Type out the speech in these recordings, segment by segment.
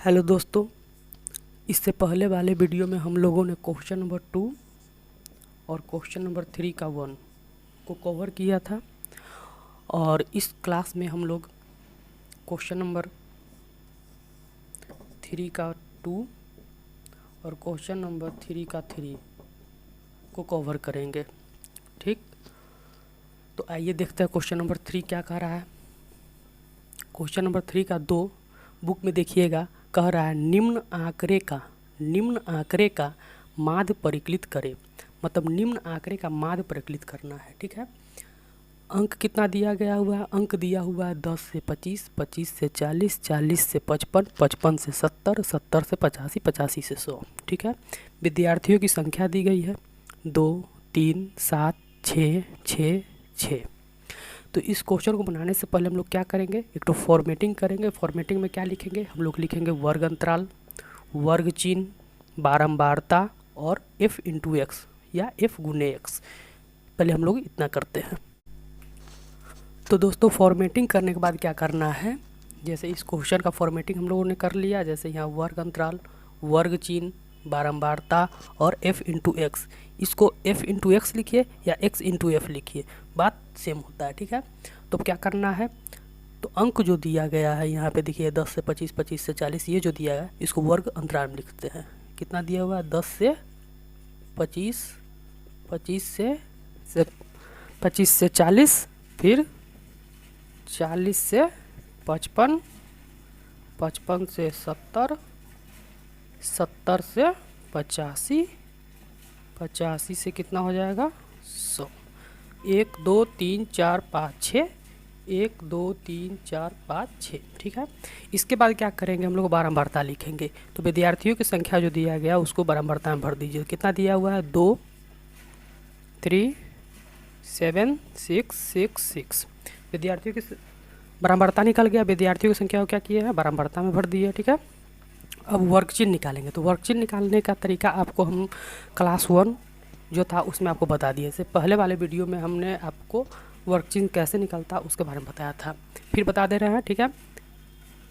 Hello दोस्तों, इससे पहले वाले वीडियो में हम लोगों ने क्वेश्चन नंबर 2 और क्वेश्चन नंबर 3 का 1 को कवर किया था। और इस क्लास में हम लोग क्वेश्चन नंबर 3 का 2 और क्वेश्चन नंबर 3 का 3 को कवर करेंगे। ठीक, तो आइए देखते हैं क्वेश्चन नंबर 3 क्या कह रहा है। क्वेश्चन नंबर 3 का 2 बुक में देखिएगा, कह रहा है निम्न आंकड़े का माध्य परिकलित करें। मतलब निम्न आंकड़े का माध्य परिकलित करना है। ठीक है, अंक कितना दिया गया हुआ है? अंक दिया हुआ है 10 से 25, 25 से 40, 40 से 55, 55 से 70, 70 से 85, 85 से 100। ठीक है, विद्यार्थियों की संख्या दी गई है 2, 3, 7, 6, 6, 6। तो इस क्वेश्चन को बनाने से पहले हम लोग क्या करेंगे, एक तो फॉर्मेटिंग करेंगे। फॉर्मेटिंग में क्या लिखेंगे हम लोग? लिखेंगे वर्ग अंतराल, वर्ग चिन्ह, बारंबारता और f इंटू एक्स या f गुने एक्स। पहले हम लोग इतना करते हैं। तो दोस्तों, फॉर्मेटिंग करने के बाद क्या करना है, जैसे इस क्वेश्चन का फॉर्मेटिंग हम लोगों ने कर लिया। जैसे यहाँ वर्ग अंतराल, वर्ग चिन्ह, बारंबारता और f इंटू एक्स। इसको f इंटू एक्स लिखिए या x इंटू एफ लिखिए, बात सेम होता है। ठीक है, तो क्या करना है, तो अंक जो दिया गया है यहाँ पे देखिए 10 से 25, 25 से 40, ये जो दिया है इसको वर्ग अंतराल में लिखते हैं। कितना दिया हुआ है? 10 से 25, 25 से 40, फिर 40 से 55, 55 से 70, 70 से 85, 85 से कितना हो जाएगा? 100। 1 2 3 4 5 6, 1 2 3 4 5 6। ठीक है, इसके बाद क्या करेंगे हम लोग? बारंबारता लिखेंगे। तो विद्यार्थियों की संख्या जो दिया गया उसको बारंबारता में भर दीजिए। कितना दिया हुआ है? 2, 3, 7, 6, 6, 6। विद्यार्थियों की बारंबारता निकल गया। विद्यार्थियों की संख्या को क्या किया है? बारंबारता में भर दिया। ठीक है, अब वर्ग चिन्ह निकालेंगे। तो वर्ग चिन्ह निकालने का तरीका आपको हम क्लास 1 जो था उसमें आपको बता दिए। इससे पहले वाले वीडियो में हमने आपको वर्ग चिन्ह कैसे निकलता उसके बारे में बताया था, फिर बता दे रहे हैं। ठीक है,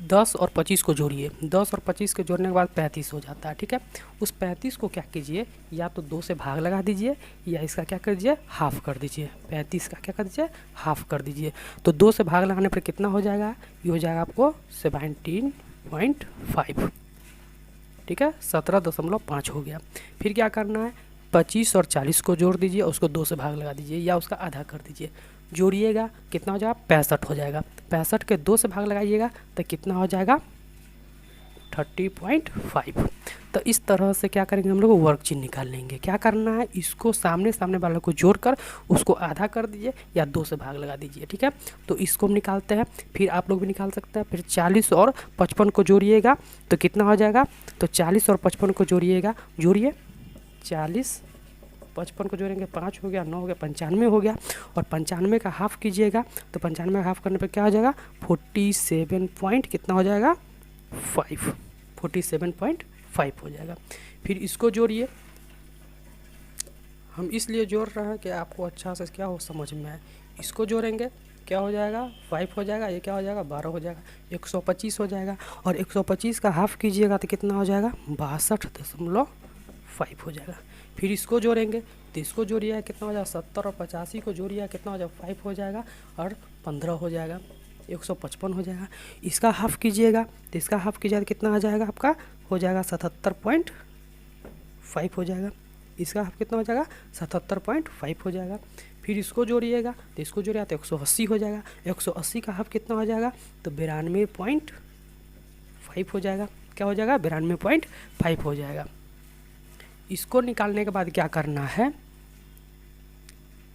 10 और 25 को जोड़िए। 10 और 25 के जोड़ने के बाद 35 हो जाता है। ठीक है, उस 35 को क्या कीजिए, या तो 2 से भाग लगा दीजिए या इसका क्या कर दीजिए, हाफ कर दीजिए। 35 का क्या कर दीजिए, हाफ कर दीजिए। तो 2 से भाग लगाने पर कितना हो जाएगा? ये हो जाएगा आपको 17.5। ठीक है, 17.5 हो गया। फिर क्या करना है, 25 और 40 को जोड़ दीजिए, उसको 2 से भाग लगा दीजिए या उसका आधा कर दीजिए। जोड़िएगा कितना हो जाएगा? 65 हो जाएगा। 65 के 2 से भाग लगाइएगा तो कितना हो जाएगा? 30.5। तो इस तरह से क्या करेंगे हम लोग? वर्ग चिन्ह निकाल लेंगे। क्या करना है, इसको सामने सामने वालों को जोड़कर उसको आधा कर दीजिए या 2 से भाग लगा दीजिए। ठीक है, तो इसको हम निकालते हैं। फिर आप लोग भी निकाल सकते हैं। फिर 40 और 55 को जोड़िएगा तो कितना हो जाएगा? तो 40 और 55 को जोड़िएगा, जोड़िए। 40 55 को जोड़ेंगे, 5 हो गया, 9 हो गया, 95 हो गया। और 95 का हाफ कीजिएगा तो 95 का हाफ करने पर क्या हो जाएगा? 47 पॉइंट कितना हो जाएगा? 5। 47.5 हो जाएगा। फिर इसको जोड़िए। हम इसलिए जोड़ रहे हैं कि आपको अच्छा से क्या हो समझ में आए। इसको जोड़ेंगे क्या हो जाएगा? 5 हो जाएगा। ये क्या हो जाएगा? 12 हो जाएगा। 125 हो जाएगा। और 125 का हाफ कीजिएगा तो कितना हो जाएगा? 62.5 हो जाएगा। फिर इसको जोड़ेंगे तो इसको जोड़िए, कितना हो जाएगा? 70 और 85 को जोड़िए, कितना हो जाएगा? 5 हो जाएगा और 15 हो जाएगा। 155 हो जाएगा। इसका हाफ कीजिएगा तो इसका हाफ कीजिएगा तो कितना आ जाएगा? आपका हो जाएगा 77.5 हो जाएगा। इसका हाफ कितना हो जाएगा? 77.5 हो जाएगा। फिर इसको जोड़िएगा तो इसको जोड़िएगा तो 180 हो जाएगा। 180 का हाफ कितना हो जाएगा? तो 92.5 हो जाएगा। क्या हो जाएगा? 92.5 हो जाएगा। इसको निकालने के बाद क्या करना है,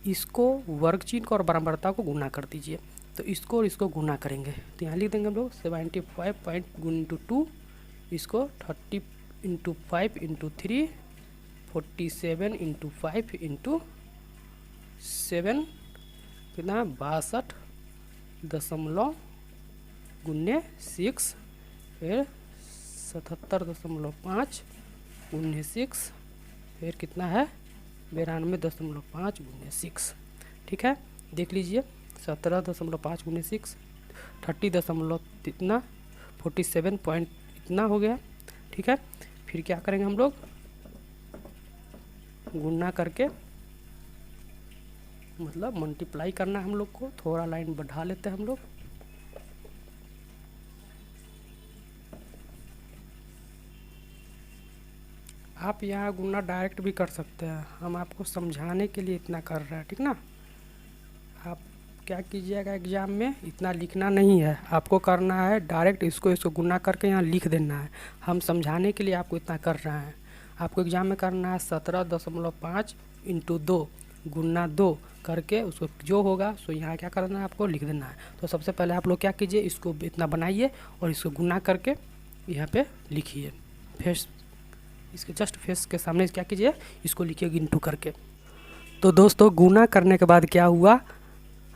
इसको वर्ग चिन्ह को और बारंबारता को गुना कर दीजिए। तो इसको और इसको गुना करेंगे तो यहाँ लिख देंगे हम लोग 75 इंटू 2, इसको 30 इंटू 5 इंटू 3, 47 इंटू 5 इंटू 7, कितना? 62.6, फिर 77.5 गुने 6, फिर कितना है? 92.5 गुने 6। ठीक है, देख लीजिए 17.5 गुने 6, 30 कितना 47 इतना हो गया, ठीक है। फिर क्या करेंगे हम लोग, गुणा करके, मतलब मल्टीप्लाई करना है हम लोग को। थोड़ा लाइन बढ़ा लेते हैं हम लोग। आप यहाँ गुणा डायरेक्ट भी कर सकते हैं, हम आपको समझाने के लिए इतना कर रहे हैं, ठीक ना। आप क्या कीजिएगा, एग्ज़ाम में इतना लिखना नहीं है, आपको करना है डायरेक्ट इसको गुणा करके यहाँ लिख देना है। हम समझाने के लिए आपको इतना कर रहे हैं। आपको एग्ज़ाम में करना है 17.5 × 2 गुना 2 करके उसको जो होगा सो यहाँ क्या करना है, आपको लिख देना है। तो सबसे पहले आप लोग क्या कीजिए, इसको इतना बनाइए और इसको गुना करके यहाँ पे लिखिए। फेस, इसके जस्ट फेस के सामने क्या कीजिए, इसको लिखिए × करके। तो दोस्तों गुना करने के बाद क्या हुआ,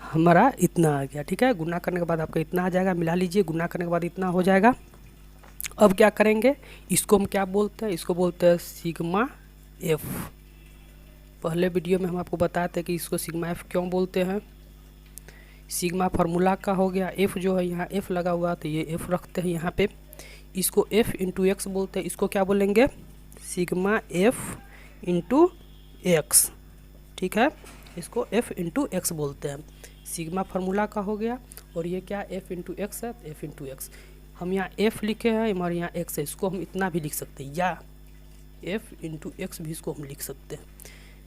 हमारा इतना आ गया, ठीक है। गुना करने के बाद आपका इतना आ जाएगा, मिला लीजिए। गुना करने के बाद इतना हो जाएगा। अब क्या करेंगे, इसको हम क्या बोलते हैं, इसको बोलते हैं सिग्मा एफ। पहले वीडियो में हम आपको बताए थे कि इसको सिग्मा एफ क्यों बोलते हैं। सिग्मा फार्मूला का हो गया, एफ जो है यहाँ एफ लगा हुआ तो ये एफ रखते हैं यहाँ पे। इसको एफ × एक्स बोलते हैं, इसको क्या बोलेंगे, सिग्मा एफ × एक्स, ठीक है। इसको एफ × एक्स बोलते हैं। सिग्मा फार्मूला का हो गया और ये क्या एफ × एक्स है, एफ × एक्स। हम यहाँ एफ लिखे हैं हमारे यहाँ एक्स है, इसको हम इतना भी लिख सकते हैं, या एफ × एक्स भी इसको हम लिख सकते हैं।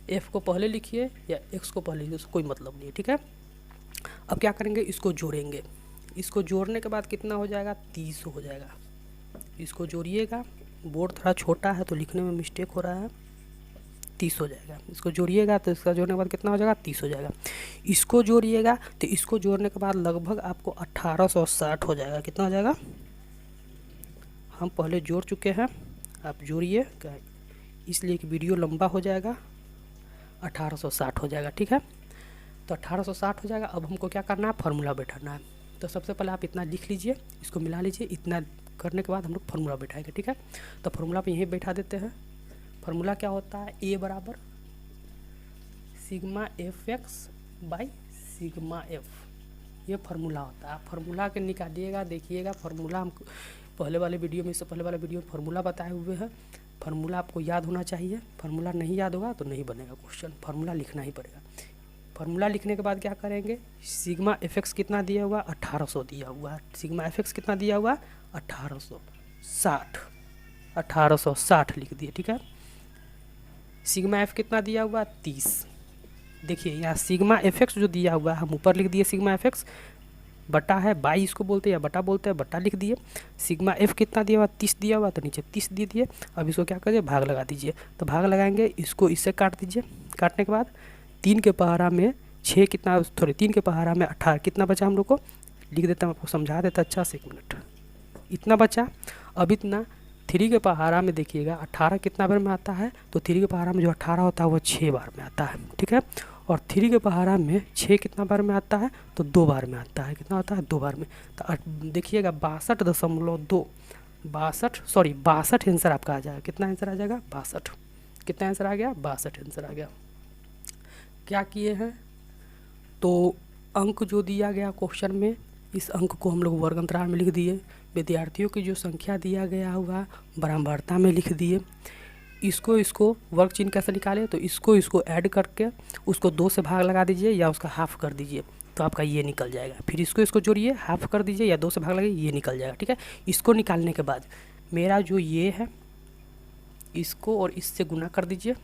एफ को पहले लिखिए या एक्स को पहले लिखिए, कोई मतलब नहीं है, ठीक है। अब क्या करेंगे, इसको जोड़ेंगे। इसको जोड़ने के बाद कितना हो जाएगा, 30 हो जाएगा। इसको जोड़िएगा, बोर्ड थोड़ा छोटा है तो लिखने में मिस्टेक हो रहा है। 30 हो जाएगा। इसको जोड़िएगा तो इसका जोड़ने के बाद कितना हो जाएगा, 30 हो जाएगा। इसको जोड़िएगा तो इसको जोड़ने के बाद लगभग आपको 1860 हो जाएगा। कितना हो जाएगा, हम पहले जोड़ चुके हैं, आप जोड़िए, इसलिए कि वीडियो लंबा हो जाएगा। 1860 हो जाएगा, ठीक है। तो 1860 हो जाएगा। अब हमको क्या करना है, फार्मूला बैठाना है। तो सबसे पहले आप इतना लिख लीजिए, इसको मिला लीजिए। इतना करने के बाद हम लोग फार्मूला बैठाएंगे, ठीक है। तो फार्मूला पे यहीं बैठा देते हैं। फार्मूला क्या होता है, ए बराबर sigma F x by sigma F, ये फार्मूला होता है। आप फार्मूला के निकालिएगा, देखिएगा। फार्मूला हम पहले वाले वीडियो में, इससे पहले वाले वीडियो में फार्मूला बताए हुए हैं। फार्मूला आपको याद होना चाहिए। फार्मूला नहीं याद होगा तो नहीं बनेगा क्वेश्चन, फार्मूला लिखना ही पड़ेगा। फार्मूला लिखने के बाद क्या करेंगे, सिग्मा एफ एक्स कितना दिया हुआ, 1800 दिया हुआ है। सिग्मा एफ एक्स कितना दिया हुआ, 1860, 1860 लिख दिए, ठीक है। सिग्मा एफ कितना दिया हुआ, 30। देखिए यहाँ सिग्मा एफ एक्स जो दिया हुआ है, हम ऊपर लिख दिए सिग्मा एफ एक्स बटा है, बाई इसको बोलते हैं या बटा बोलते हैं, बटा लिख दिए। सिग्मा एफ कितना दिया हुआ, 30 दिया हुआ, तो नीचे 30 दे दिए। अब इसको क्या करिए, भाग लगा दीजिए। तो भाग लगाएंगे, इसको इससे काट दीजिए। काटने के बाद 3 के पहाड़ा में 6 कितना, सॉरी 3 के पहाड़ा में 18 कितना बचा, हम लोग को लिख देता हूँ, आपको समझा देता अच्छा से, 1 मिनट। इतना बचा। अब इतना 3 के पहाड़ा में देखिएगा 18 कितना बार में आता है, तो 3 के पहाड़ा में जो 18 होता है वो 6 बार में आता है, ठीक है। और 3 के पहाड़ा में 6 कितना बार में आता है, तो 2 बार में आता है। कितना होता है, 2 बार में। तो देखिएगा 62.2, 62 आंसर आपका आ जाएगा। कितना आंसर आ जाएगा, 62। कितना आंसर आ गया, 62 आंसर आ गया। क्या किए हैं, तो अंक जो दिया गया क्वेश्चन में, इस अंक को हम लोग वर्ग अंतराल में लिख दिए। विद्यार्थियों की जो संख्या दिया गया हुआ बराबरता में लिख दिए। इसको वर्ग चिन्ह कैसे निकाले, तो इसको ऐड करके उसको 2 से भाग लगा दीजिए या उसका हाफ कर दीजिए, तो आपका ये निकल जाएगा। फिर इसको जोड़िए, हाफ कर दीजिए या 2 से भाग लगाइए, ये निकल जाएगा, ठीक है। इसको निकालने के बाद मेरा जो ये है, इसको और इससे गुना कर दीजिए।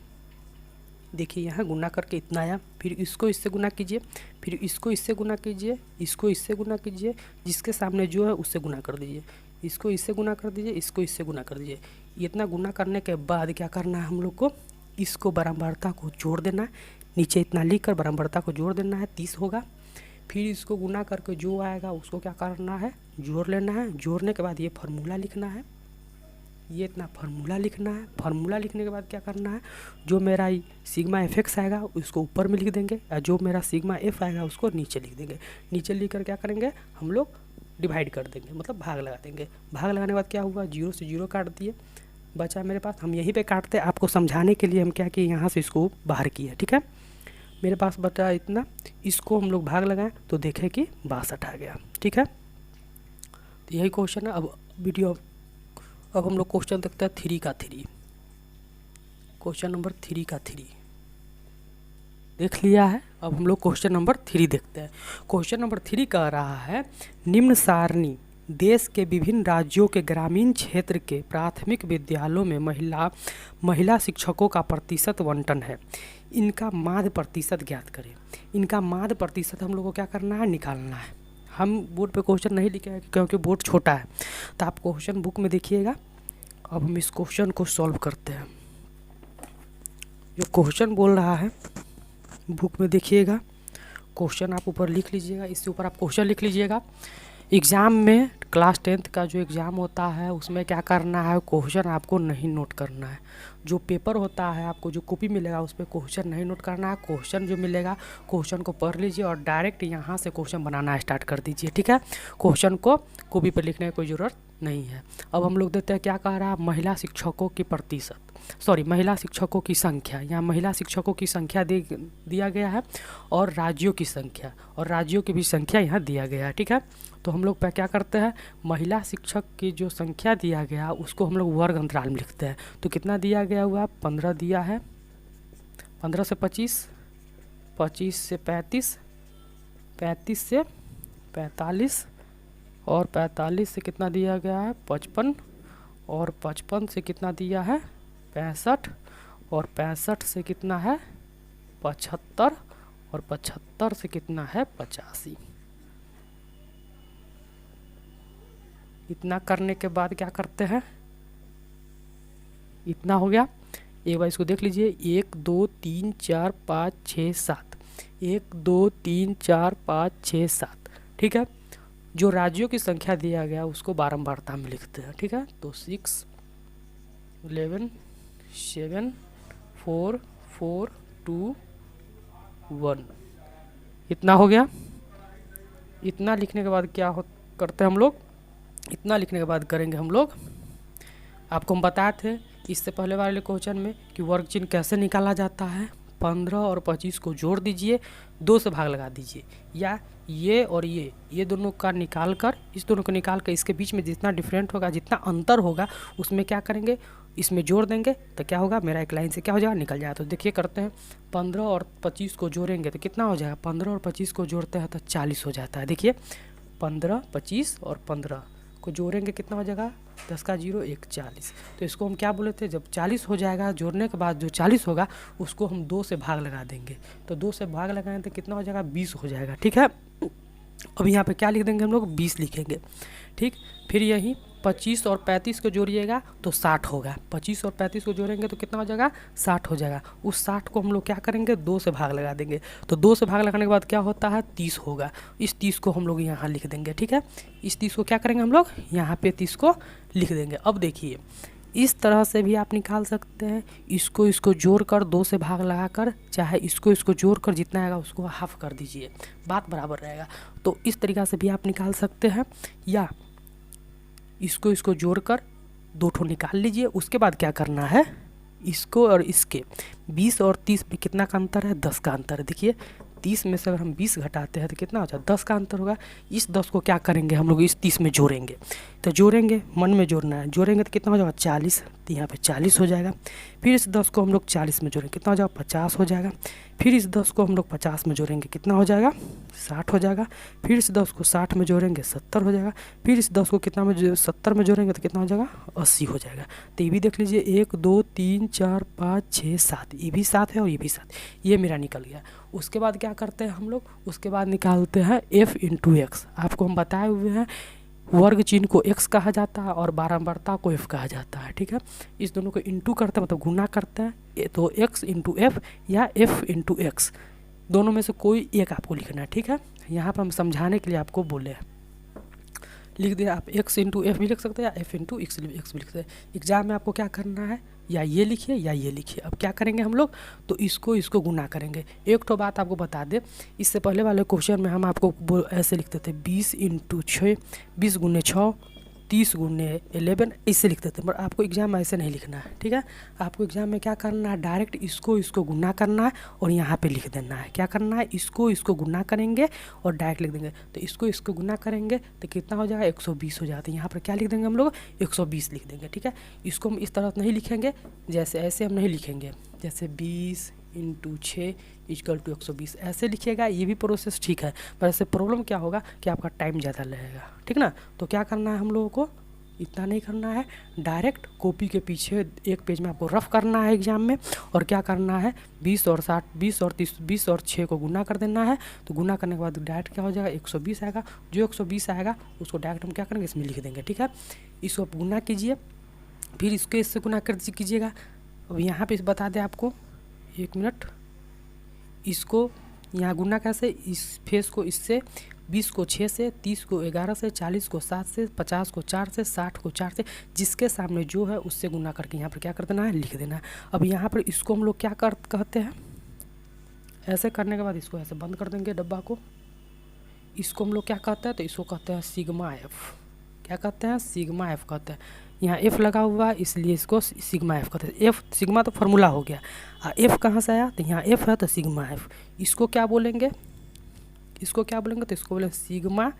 देखिए यहाँ गुना करके इतना आया। फिर इसको इससे गुना कीजिए, फिर इसको इससे गुना कीजिए, इसको इससे गुना कीजिए, जिसके सामने जो है उससे गुना कर दीजिए। इसको इससे गुना कर दीजिए, इसको इससे गुना कर दीजिए। इतना गुना करने के बाद क्या करना है हम लोग को, इसको बराबरता को जोड़ देना है। नीचे इतना लिख कर बराबरता को जोड़ देना है, 30 होगा। फिर इसको गुना करके जो आएगा उसको क्या करना है, जोड़ लेना है। जोड़ने के बाद ये फार्मूला लिखना है, ये इतना फार्मूला लिखना है। फार्मूला लिखने के बाद क्या करना है, जो मेरा सिग्मा एफ एक्स आएगा उसको ऊपर में लिख देंगे, और जो मेरा सिग्मा एफ आएगा उसको नीचे लिख देंगे। नीचे लिख कर क्या करेंगे, हम लोग डिवाइड कर देंगे, मतलब भाग लगा देंगे। भाग लगाने के बाद क्या हुआ, 0 से 0 काट दिए, बचा मेरे पास। हम यहीं पे काटते, आपको समझाने के लिए हम क्या किए, यहाँ से इसको बाहर किए, ठीक है। मेरे पास बचा इतना, इसको हम लोग भाग लगाएं तो देखें कि 62 आ गया, ठीक है। तो यही क्वेश्चन है। अब वीडियो अब हम लोग क्वेश्चन देखते हैं 3 का 3। क्वेश्चन नंबर 3 का 3 देख लिया है। अब हम लोग क्वेश्चन नंबर 3 देखते हैं। क्वेश्चन नंबर 3 कह रहा है निम्न सारणी देश के विभिन्न राज्यों के ग्रामीण क्षेत्र के प्राथमिक विद्यालयों में महिला शिक्षकों का प्रतिशत बंटन है। इनका माध्य प्रतिशत ज्ञात करें। इनका माध्य प्रतिशत हम लोग को क्या करना है, निकालना है। हम बोर्ड पे क्वेश्चन नहीं लिखे हैं क्योंकि बोर्ड छोटा है, तो आप क्वेश्चन बुक में देखिएगा। अब हम इस क्वेश्चन को सॉल्व करते हैं। जो क्वेश्चन बोल रहा है बुक में देखिएगा। क्वेश्चन आप ऊपर लिख लीजिएगा, इससे ऊपर आप क्वेश्चन लिख लीजिएगा। एग्ज़ाम में क्लास 10th का जो एग्ज़ाम होता है उसमें क्या करना है, क्वेश्चन आपको नहीं नोट करना है। जो पेपर होता है आपको जो कॉपी मिलेगा उस पर क्वेश्चन नहीं नोट करना है। क्वेश्चन जो मिलेगा क्वेश्चन को पढ़ लीजिए और डायरेक्ट यहाँ से क्वेश्चन बनाना स्टार्ट कर दीजिए, ठीक है। क्वेश्चन को कॉपी पर लिखने की कोई ज़रूरत नहीं है। अब हम लोग देखते हैं क्या कह रहा है, महिला शिक्षकों की महिला शिक्षकों की संख्या। यहाँ महिला शिक्षकों की संख्या दिया गया है और राज्यों की भी संख्या यहाँ दिया गया है, ठीक है। तो हम लोग पे क्या करते हैं, महिला शिक्षक की जो संख्या दिया गया उसको हम लोग वर्ग अंतराल में लिखते हैं। तो कितना दिया गया हुआ, 15 दिया है, 15 से 25, 25 से 35, 35 से 45 और 45 से कितना दिया गया है, 55 और 55 से कितना दिया है, 65 और 65 से कितना है, 75 और 75 से कितना है, 85। इतना करने के बाद क्या करते हैं, इतना हो गया। एक बार इसको देख लीजिए, 1 2 3 4 5 6 7, 1 2 3 4 5 6 7, ठीक है। जो राज्यों की संख्या दिया गया उसको बारंबारता में लिखते हैं, ठीक है। तो 6 11 7 4 4 2 1, इतना हो गया। इतना लिखने के बाद क्या करते हैं हम लोग, इतना लिखने के बाद करेंगे हम लोग, आपको हम बताए थे इससे पहले वाले क्वेश्चन में कि वर्ग चिन्ह कैसे निकाला जाता है। 15 और 25 को जोड़ दीजिए, 2 से भाग लगा दीजिए, या ये और ये दोनों का निकाल कर, इस दोनों को निकाल कर इसके बीच में जितना डिफरेंट होगा, जितना अंतर होगा उसमें क्या करेंगे, इसमें जोड़ देंगे। तो क्या होगा, मेरा एक लाइन से क्या हो जाएगा, निकल जाएगा। तो देखिए करते हैं, 15 और 25 को जोड़ेंगे तो कितना हो जाएगा, 15 और 25 को जोड़ते हैं तो 40 हो जाता है। देखिए 15 25 और 15 को जोड़ेंगे कितना हो जाएगा, 10 का 0 1 40। तो इसको हम क्या बोले थे, जब 40 हो जाएगा जोड़ने के बाद जो 40 होगा उसको हम 2 से भाग लगा देंगे। तो 2 से भाग लगाएंगे तो कितना हो जाएगा, 20 हो जाएगा, ठीक है। अब यहाँ पे क्या लिख देंगे हम लोग, 20 लिखेंगे, ठीक। फिर यही 25 और 35 को जोड़िएगा तो 60 होगा। 25 और 35 को जोड़ेंगे तो कितना हो जाएगा, 60 हो जाएगा। उस 60 को हम लोग क्या करेंगे, 2 से भाग लगा देंगे। तो 2 से भाग लगाने के बाद क्या होता है, 30 होगा। इस 30 को हम लोग यहाँ लिख देंगे, ठीक है। इस 30 को क्या करेंगे हम लोग, यहाँ पे 30 को लिख देंगे। अब देखिए इस तरह से भी आप निकाल सकते हैं, इसको जोड़कर 2 से भाग लगाकर, चाहे इसको जोड़कर जितना आएगा उसको हाफ कर दीजिए, बात बराबर रहेगा। तो इस तरीक़ा से भी आप निकाल सकते हैं, या इसको जोड़कर 2 ठो निकाल लीजिए। उसके बाद क्या करना है, इसको और इसके 20 और 30 में कितना का अंतर है, 10 का अंतर है। देखिए 30 में से अगर हम 20 घटाते हैं तो कितना हो जाए, 10 का अंतर होगा। इस 10 को क्या करेंगे हम लोग, इस 30 में जोड़ेंगे। तो जोड़ेंगे, मन में जोड़ना है, जोड़ेंगे तो कितना हो जाएगा, 40। तो यहाँ पे 40 हो जाएगा। फिर इस 10 को हम लोग 40 में जोड़ेंगे, कितना हो जाएगा, 50 हो जाएगा। फिर इस 10 को हम लोग 50 में जोड़ेंगे, कितना हो जाएगा, 60 हो जाएगा। फिर इस 10 को 60 में जोड़ेंगे, 70 हो जाएगा। फिर इस 10 को कितना में 70 में जोड़ेंगे तो कितना हो जाएगा, 80 हो जाएगा। तो ये भी देख लीजिए, 1 2 3 4 5 6 7, ये भी 7 है और ये भी 7, ये मेरा निकल गया। उसके बाद क्या करते हैं हम लोग, उसके बाद निकालते हैं f इंटू एक्स। आपको हम बताए हुए हैं वर्ग चिन्ह को x कहा जाता है और बारंबारता को f कहा जाता है, ठीक है। इस दोनों को इंटू करते हैं, मतलब गुना करते हैं, तो x इंटू एफ या f इंटू एक्स, दोनों में से कोई एक आपको लिखना है, ठीक है। यहाँ पर हम समझाने के लिए आपको बोले हैं, लिख दिया। आप x इंटू एफ भी लिख सकते हैं या f इंटू एक्स भी लिख सकते हैं। एग्जाम में आपको क्या करना है, या ये लिखिए या ये लिखिए। अब क्या करेंगे हम लोग, तो इसको गुना करेंगे। एक तो बात आपको बता दें, इससे पहले वाले क्वेश्चन में हम आपको ऐसे लिखते थे, 20 इंटू 6, 20 गुने 6 30 गुने 11 इससे लिख देते हैं, पर आपको एग्जाम में ऐसे नहीं लिखना है, ठीक है। आपको एग्जाम में क्या करना है, डायरेक्ट इसको गुना करना है और यहाँ पे लिख देना है। क्या करना है, इसको गुना करेंगे और डायरेक्ट लिख देंगे। तो इसको गुना करेंगे तो कितना हो जाएगा, 120 हो जाता है। यहाँ पर क्या लिख देंगे हम लोग, 120 लिख देंगे, ठीक है। इसको हम इस तरह नहीं लिखेंगे, जैसे ऐसे हम नहीं लिखेंगे, जैसे 20 × 6 = 120 ऐसे लिखिएगा। ये भी प्रोसेस ठीक है, पर ऐसे प्रॉब्लम क्या होगा कि आपका टाइम ज़्यादा लगेगा, ठीक ना। तो क्या करना है हम लोगों को, इतना नहीं करना है, डायरेक्ट कॉपी के पीछे एक पेज में आपको रफ करना है एग्जाम में। और क्या करना है, 20 और 60, 20 और 30, 20 और 6 को गुना कर देना है। तो गुना करने के बाद डायरेक्ट क्या हो जाएगा, 120 आएगा। जो 120 आएगा उसको डायरेक्ट हम क्या करेंगे, इसमें लिख देंगे, ठीक है। इसको आप गुना कीजिए, फिर इसको इससे गुना कर कीजिएगा। अब यहाँ पे बता दें आपको, 1 मिनट, इसको यहाँ गुना कैसे, इस फेस को इससे, 20 को 6 से, 30 को 11 से, 40 को 7 से, 50 को 4 से, 60 को 4 से, जिसके सामने जो है उससे गुना करके यहाँ पर क्या कर देना है, लिख देना है। अब यहाँ पर इसको हम लोग क्या कहते हैं, ऐसे करने के बाद इसको ऐसे बंद कर देंगे डब्बा को। इसको हम लोग क्या कहते हैं, तो इसको कहते हैं सिग्मा एफ। क्या कहते हैं, सिग्मा एफ कहते हैं। यहाँ एफ लगा हुआ है इसलिए इसको सिग्मा एफ कहते हैं। एफ सिग्मा तो फार्मूला हो गया, एफ कहाँ से आया, तो यहाँ एफ है तो सिग्मा एफ। इसको क्या बोलेंगे, इसको क्या बोलेंगे, तो इसको बोलेंगे सिग्मा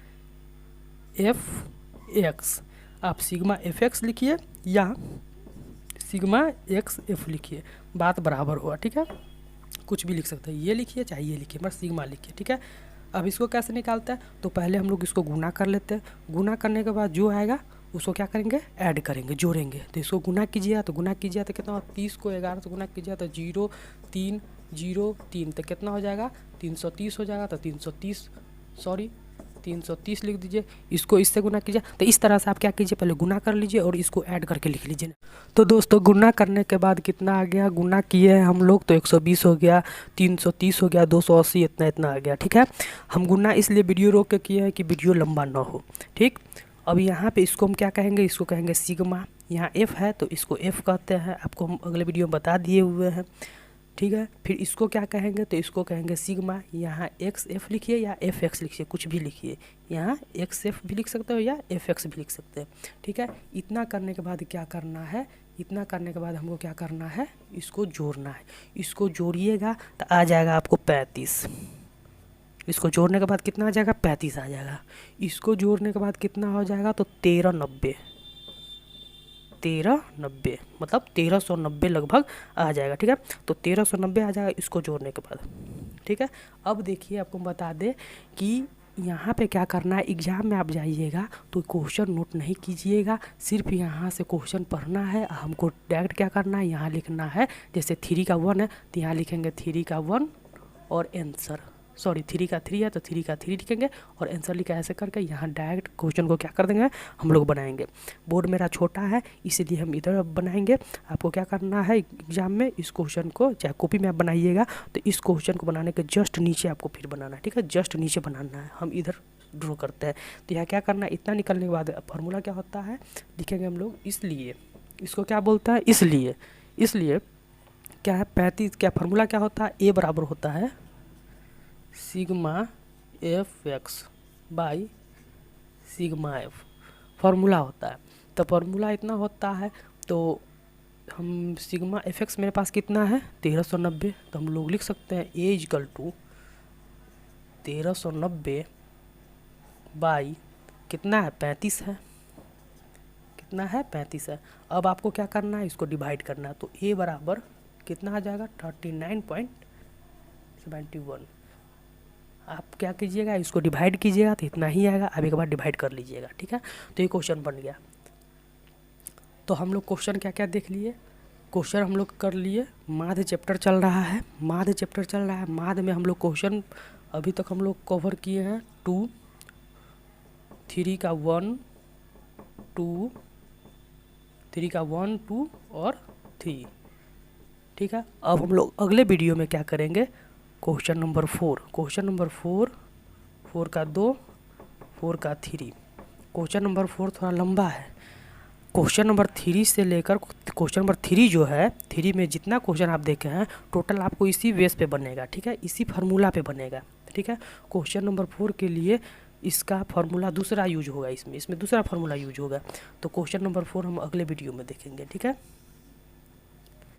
एफ एक्स। आप सिग्मा एफ एक्स लिखिए या सिग्मा एक्स एफ लिखिए, बात बराबर हुआ, ठीक है। कुछ भी लिख सकते हैं, ये लिखिए चाहे ये लिखिए, बस सिग्मा लिखिए, ठीक है। अब इसको कैसे निकालते हैं, तो पहले हम लोग इसको गुना कर लेते हैं। गुना करने के बाद जो आएगा उसको क्या करेंगे, ऐड करेंगे, जोड़ेंगे। तो इसको गुना कीजिए, तो गुना कीजिए तो कितना, 30 को 11 से गुना कीजिए तो 0 3 0 3, तो कितना हो जाएगा, 330 हो जाएगा। तो 330 लिख दीजिए। इसको इससे गुना कीजिए। तो इस तरह से आप क्या कीजिए, पहले गुना कर लीजिए और इसको ऐड करके लिख लीजिए। तो दोस्तों गुना करने के बाद कितना आ गया, गुना किए हैं हम लोग तो 120 हो गया, 330 हो गया, 280, इतना आ गया, ठीक है। हम गुना इसलिए वीडियो रोक के किए हैं कि वीडियो लंबा ना हो, ठीक। अब यहाँ पे इसको हम क्या कहेंगे, इसको कहेंगे सिग्मा। यहाँ एफ है तो इसको एफ कहते हैं, आपको हम अगले वीडियो में बता दिए हुए हैं, ठीक है। फिर इसको क्या कहेंगे, तो इसको कहेंगे सिग्मा। यहाँ एक्स एफ लिखिए या एफ एक्स लिखिए, कुछ भी लिखिए। यहाँ एक्स एफ भी लिख सकते हो या एफ एक्स भी लिख सकते हैं, ठीक है। इतना करने के बाद क्या करना है, इतना करने के बाद हमको क्या करना है, इसको जोड़ना है। इसको जोड़िएगा तो आ जाएगा आपको 35। इसको जोड़ने के बाद कितना आ जाएगा, 35 आ जाएगा। इसको जोड़ने के बाद कितना हो जाएगा, तो 1390 मतलब 1390 लगभग आ जाएगा, ठीक है। तो 1390 आ जाएगा इसको जोड़ने के बाद, ठीक है। अब देखिए आपको बता दें कि यहाँ पे क्या करना है, एग्जाम में आप जाइएगा तो क्वेश्चन नोट नहीं कीजिएगा, सिर्फ यहाँ से क्वेश्चन पढ़ना है। हमको डायरेक्ट क्या करना है, यहाँ लिखना है। जैसे 3 का 1 है तो यहाँ लिखेंगे 3 का 1 और आंसर, सॉरी 3 का 3 है तो 3 का 3 लिखेंगे और आंसर लिखा ऐसे करके यहाँ डायरेक्ट क्वेश्चन को क्या कर देंगे, हम लोग बनाएंगे। बोर्ड मेरा छोटा है इसलिए हम इधर बनाएंगे। आपको क्या करना है, एग्जाम में इस क्वेश्चन को चाहे कॉपी में आप बनाइएगा तो इस क्वेश्चन को बनाने के जस्ट नीचे आपको फिर बनाना है, ठीक है। जस्ट नीचे बनाना है, हम इधर ड्रॉ करते हैं। तो यहाँ क्या करना है, इतना निकलने के बाद फार्मूला क्या होता है लिखेंगे हम लोग। इसलिए इसको क्या बोलता है, इसलिए क्या है 35, क्या फार्मूला क्या होता है, ए बराबर होता है sigma F x by sigma F, formula होता है। तो फार्मूला इतना होता है, तो हम सिग्मा एफ एक्स मेरे पास कितना है 1390, तो हम लोग लिख सकते हैं ए इक्वल टू 1390 बाई कितना है 35 है, कितना है 35 है। अब आपको क्या करना है, इसको डिवाइड करना है। तो ए बराबर कितना आ जाएगा 39.71। आप क्या कीजिएगा, इसको डिवाइड कीजिएगा तो इतना ही आएगा। अब एक बार डिवाइड कर लीजिएगा, ठीक है। तो ये क्वेश्चन बन गया। तो हम लोग क्वेश्चन क्या क्या देख लिए, क्वेश्चन हम लोग कर लिए। माध्य चैप्टर चल रहा है, माध्य में हम लोग क्वेश्चन अभी तक हम लोग कवर किए हैं 2, 3 का 1 2, 3 का 1 2 और 3, ठीक है। अब हम लोग अगले वीडियो में क्या करेंगे, क्वेश्चन नंबर 4, 4 का 2, 4 का 3। क्वेश्चन नंबर 4 थोड़ा लंबा है। क्वेश्चन नंबर 3 से लेकर क्वेश्चन नंबर 3 जो है, 3 में जितना क्वेश्चन आप देखे हैं टोटल आपको इसी बेस पे बनेगा, ठीक है, इसी फार्मूला पे बनेगा, ठीक है। क्वेश्चन नंबर 4 के लिए इसका फार्मूला दूसरा यूज होगा, इसमें दूसरा फार्मूला यूज होगा। तो क्वेश्चन नंबर 4 हम अगले वीडियो में देखेंगे, ठीक है।